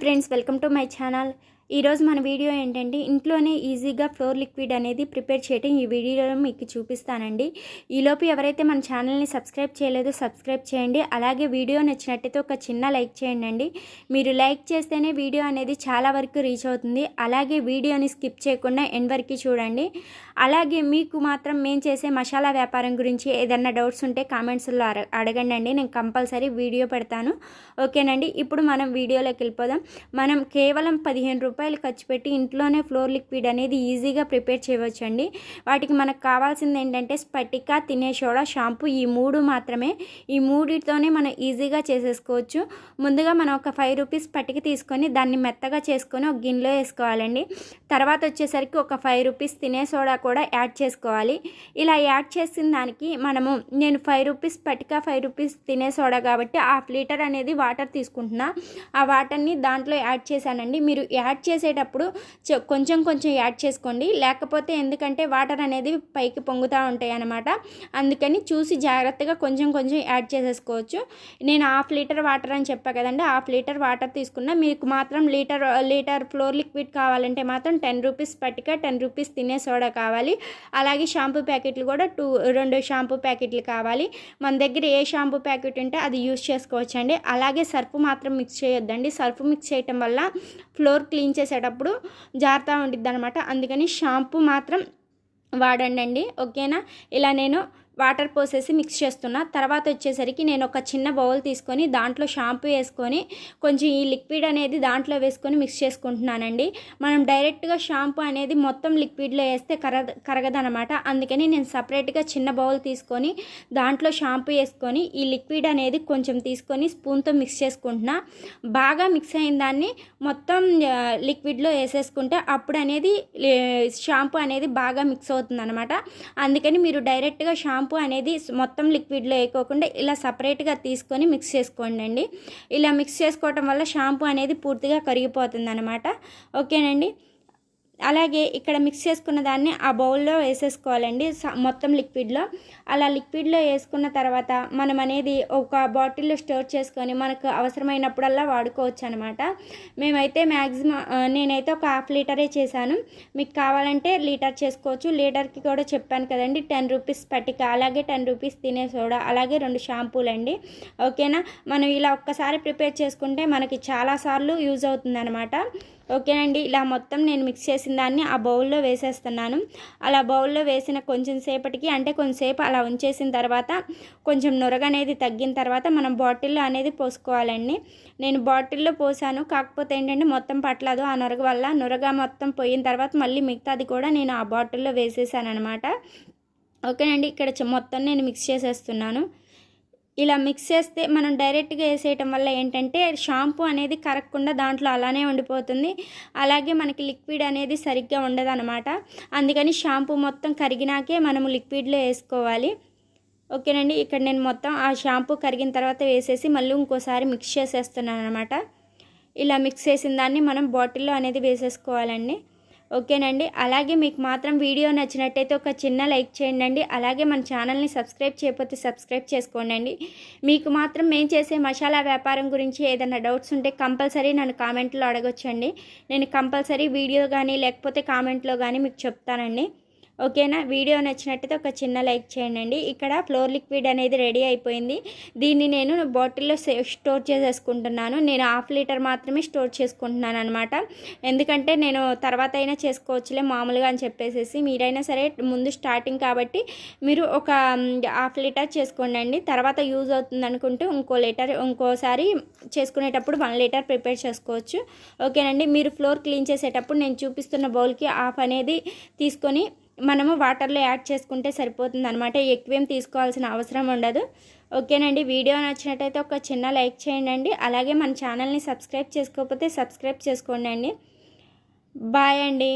Friends, welcome to my channel. ఈరోజు మన video ఏంటంటే ఇంట్లోనే ఈజీగా ఫ్లోర్ లిక్విడ్ అనేది ప్రిపేర్ చేయడం ఈ వీడియోలో మీకు చూపిస్తానండి. ఈలోపు ఎవరైతే మన ఛానల్ని సబ్స్క్రైబ్ చేయలేదో సబ్స్క్రైబ్ చేయండి. అలాగే వీడియో నచ్చినట్టయితే ఒక చిన్న లైక్ చేయండి. మీరు లైక్ చేస్తేనే వీడియో అనేది చాలా వరకు రీచ్ అవుతుంది. అలాగే వీడియోని స్కిప్ చేయకుండా ఎండ్ వరకు చూడండి. అలాగే మీకు మాత్రం మేము చేసే మసాలా వ్యాపారం గురించి ఏదైనా డౌట్స్ ఉంటే కామెంట్స్లో అడగండి. నేను కంపల్సరీ వీడియో పెడతాను. ఓకేనండి. ఇప్పుడు మనం వీడియోలోకి వెళ్ళిపోదాం. మనం కేవలం 15 రూపాయలు ఖర్చు పెట్టి ఇంట్లోనే ఫ్లోర్ లిక్విడ్ అనేది ఈజీగా ప్రిపేర్ చేయవచ్చండి. వాటికి మనకు కావాల్సింది ఏంటంటే స్పటిక, తినే సోడా, షాంపూ, ఈ 3 మాత్రమే. ఈ 3తోనే మనం ఈజీగా చేసేసుకోవచ్చు. ముందుగా మనం ఒక 5 రూపీస్ స్పటిక తీసుకొని దాన్ని మెత్తగా చేసుకొని ఒక గిన్నెలో వేసుకోవాలండి. తర్వాత వచ్చేసరికి ఒక 5 రూపీస్ తినే సోడా కూడా యాడ్ చేసుకోవాలి. ఇలా యాడ్ చేసిన దానికి నేను 5 రూపీస్ స్పటిక, 5 రూపీస్ తినే సోడా కాబట్టి 1/2 లీటర్ అనేది వాటర్ తీసుకుంటున్నా. ఆ వాటర్ని దాంట్లో యాడ్ చేశానండి. మీరు యాడ్ చేసేటప్పుడు కొంచెం కొంచెం యాడ్ చేసుకోండి. లేకపోతే ఎందుకంటే వాటర్ అనేది పైకి పొంగుతూ ఉంటాయి అన్నమాట. అందుకని చూసి జాగ్రత్తగా కొంచెం కొంచెం యాడ్ చేసేసుకోవచ్చు. నేను 1/2 లీటర్ వాటర్ అని చెప్పా కదండి, 1/2 లీటర్ వాటర్ తీసుకున్నా. మీకు మాత్రం లీటర్ ఫ్లోర్ లిక్విడ్ కావాలంటే మాత్రం 10 రూపీస్ స్పటిక, 10 రూపీస్ తినే సోడా కావాలి. అలాగే షాంపూ ప్యాకెట్లు కూడా 2 షాంపూ ప్యాకెట్లు కావాలి. మన దగ్గర ఏ షాంపూ ప్యాకెట్ ఉంటే అది యూజ్ చేసుకోవచ్చండి. అలాగే సర్ఫ్ మాత్రం మిక్స్ చేయొద్దండి. సర్ఫ్ మిక్స్ చేయటం వల్ల ఫ్లోర్ క్లీన్ చేసేటప్పుడు జారుతూ ఉంటుంది అనమాట. అందుకని షాంపూ మాత్రం వాడండి. ఓకేనా. ఇలా నేను వాటర్ పోసేసి మిక్స్ చేస్తున్నా. తర్వాత వచ్చేసరికి నేను ఒక చిన్న బౌల్ తీసుకొని దాంట్లో షాంపూ వేసుకొని కొంచెం ఈ లిక్విడ్ అనేది దాంట్లో వేసుకొని మిక్స్ చేసుకుంటున్నానండి. మనం డైరెక్ట్గా షాంపూ అనేది మొత్తం లిక్విడ్లో వేస్తే కరగదనమాట. అందుకని నేను సపరేట్గా చిన్న బౌల్ తీసుకొని దాంట్లో షాంపూ వేసుకొని ఈ లిక్విడ్ అనేది కొంచెం తీసుకొని స్పూన్తో మిక్స్ చేసుకుంటున్నా. బాగా మిక్స్ అయిన దాన్ని మొత్తం లిక్విడ్లో వేసేసుకుంటే అప్పుడు అనేది షాంపూ అనేది బాగా మిక్స్ అవుతుంది అనమాట. అందుకని మీరు డైరెక్ట్గా షాంపూ అనేది మొత్తం లిక్విడ్లో వేయకోకుండా ఇలా సపరేట్గా తీసుకొని మిక్స్ చేసుకోండి. ఇలా మిక్స్ చేసుకోవటం వల్ల షాంపూ అనేది పూర్తిగా కరిగిపోతుంది అనమాట. ఓకేనండి. అలాగే ఇక్కడ మిక్స్ చేసుకున్న దాన్ని ఆ బౌల్లో వేసేసుకోవాలండి మొత్తం లిక్విడ్లో. అలా లిక్విడ్లో వేసుకున్న తర్వాత మనం అనేది ఒక బాటిల్లో స్టోర్ చేసుకొని మనకు అవసరమైనప్పుడల్లా వాడుకోవచ్చు అనమాట. మేమైతే నేనైతే ఒక 1/2 లీటరే చేశాను. మీకు కావాలంటే లీటర్ చేసుకోవచ్చు. లీటర్కి కూడా చెప్పాను కదండి, 10 రూపీస్ స్పటిక, అలాగే 10 రూపీస్ తినే సోడా, అలాగే 2 షాంపూలు అండి. ఓకేనా. మనం ఇలా ఒక్కసారి ప్రిపేర్ చేసుకుంటే మనకి చాలాసార్లు యూజ్ అవుతుంది అనమాట. ఓకేనండి. ఇలా మొత్తం నేను మిక్స్ చేసిన దాన్ని ఆ బౌల్లో వేసేస్తున్నాను. అలా బౌల్లో వేసిన కొంచెంసేపు అలా ఉంచేసిన తర్వాత కొంచెం నురగ అనేది తగ్గిన తర్వాత మనం బాటిల్లో అనేది పోసుకోవాలండి. నేను బాటిల్లో పోసాను, కాకపోతే ఏంటంటే మొత్తం పట్టలేదు. ఆ నురగ మొత్తం పోయిన తర్వాత మళ్ళీ మిగతాది కూడా నేను ఆ బాటిల్లో వేసేసాను అనమాట. ఓకేనండి. ఇక్కడ మొత్తం నేను మిక్స్ చేసేస్తున్నాను. ఇలా మిక్స్ చేస్తే మనం డైరెక్ట్గా వేసేయటం వల్ల ఏంటంటే షాంపూ అనేది కరగకుండా దాంట్లో అలానే ఉండిపోతుంది. అలాగే మనకి లిక్విడ్ అనేది సరిగ్గా ఉండదు అనమాట. అందుకని షాంపూ మొత్తం కరిగినాకే మనము లిక్విడ్లో వేసుకోవాలి. ఓకేనండి. ఇక్కడ నేను మొత్తం ఆ షాంపూ కరిగిన తర్వాత వేసేసి మళ్ళీ ఇంకోసారి మిక్స్ చేసేస్తున్నాను అనమాట. ఇలా మిక్స్ చేసిన దాన్ని మనం బాటిల్లో అనేది వేసేసుకోవాలండి. ఓకేనండి. అలాగే మీకు మాత్రం వీడియో నచ్చినట్టయితే ఒక చిన్న లైక్ చేయండి. అలాగే మన ఛానల్ని సబ్స్క్రైబ్ చేయకపోతే సబ్స్క్రైబ్ చేసుకోండి. మీకు మాత్రం మేము చేసే మసాలా వ్యాపారం గురించి ఏదైనా డౌట్స్ ఉంటే కంపల్సరీ నన్ను కామెంట్లో అడగొచ్చండి. నేను కంపల్సరీ వీడియో కానీ లేకపోతే కామెంట్లో కానీ మీకు చెప్తానండి. ఓకేనా. వీడియో నచ్చినట్టయితే ఒక చిన్న లైక్ చేయండి. ఇక్కడ ఫ్లోర్ లిక్విడ్ అనేది రెడీ అయిపోయింది. దీన్ని నేను బాటిల్లో స్టోర్ చేసేసుకుంటున్నాను. నేను 1/2 లీటర్ మాత్రమే స్టోర్ చేసుకుంటున్నాను అనమాట. ఎందుకంటే నేను తర్వాత అయినా చేసుకోవచ్చులే మామూలుగా అని చెప్పేసి, మీరైనా సరే ముందు స్టార్టింగ్ కాబట్టి మీరు ఒక 1/2 లీటర్ చేసుకోండి. తర్వాత యూజ్ అవుతుంది అనుకుంటే ఇంకోసారి చేసుకునేటప్పుడు 1 లీటర్ ప్రిపేర్ చేసుకోవచ్చు. ఓకేనండి. మీరు ఫ్లోర్ క్లీన్ చేసేటప్పుడు నేను చూపిస్తున్న బౌల్కి 1/2 అనేది తీసుకొని మనము వాటర్లో యాడ్ చేసుకుంటే సరిపోతుంది అనమాట. ఎక్కువేం తీసుకోవాల్సిన అవసరం ఉండదు. ఓకేనండి. వీడియో నచ్చినట్టయితే ఒక చిన్న లైక్ చేయండి. అలాగే మన ఛానల్ని సబ్స్క్రైబ్ చేసుకోకపోతే సబ్స్క్రైబ్ చేసుకోండి. బాయ్ అండి.